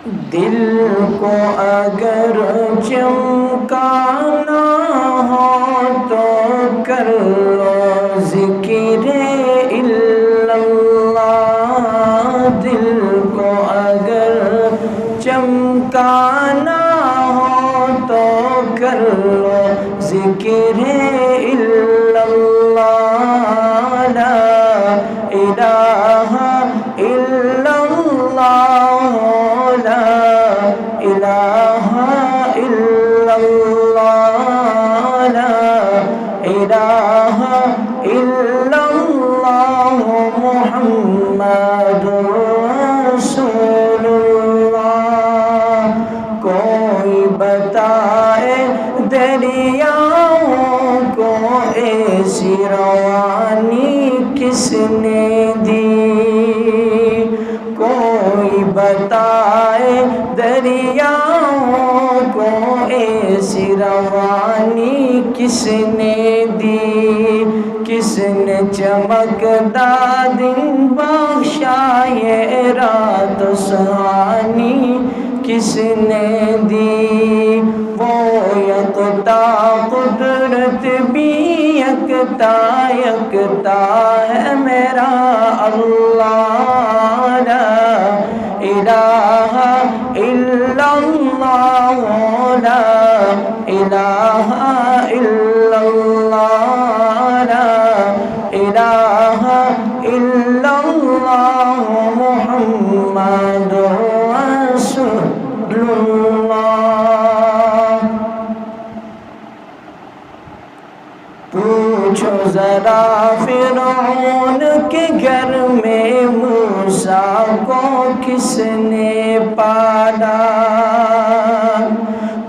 دل کو اگر چمکانا ہو تو کر لو ذکر اللہ، دل کو اگر چمکانا ہو تو کر لو ذکر اللہ، لا الہ الا اللہ، لا الہ الا اللہ، لا الہ الا اللہ، محمد رسول اللہ۔ کوئی بتائے دریاؤں کو ایسی روانی کس نے دی، کوئی بتائے دریاؤں کو ایسی روانی کس نے دی، کس نے چمکدار دن بخشا یہ رات سہانی کس نے دی، وہ یکتا قدرت بھی یکتا یکتا ہے میرا اللہ، لا الہ الا اللہ، لا الہ الا اللہ، لا الہ الا اللہ، محمد رسول اللہ۔ پوچھو ذرا فرعون کے گھر میں موسیٰ کو کس نے پالا،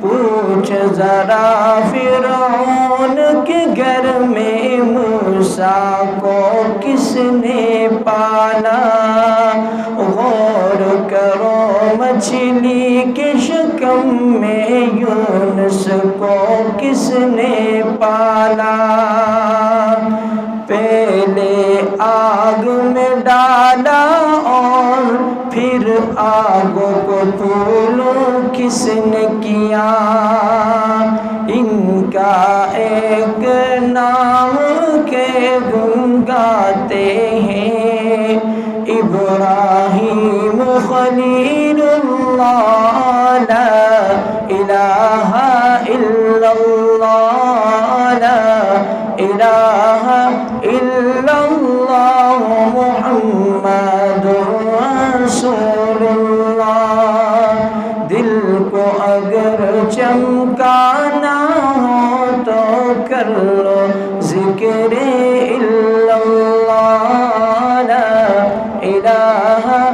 پوچھ ذرا فرعون کے گھر میں موسیٰ کو کس نے پالا، غور کرو مچھلی کے شکم میں یونس کو کس نے پالا، پہلے آگ میں ڈالا اور پھر آگ کو طلوع کس نے کیا، ان کا ایک نام کے گن گاتے ہیں، ابراہیم خلیل اللہ، لا الہ الا اللہ، لا الہ الا اللہ، محمد رسول اللہ۔ دل کو اگر چمکانا ہو تو کر لو ذکر اللہ، لا الہ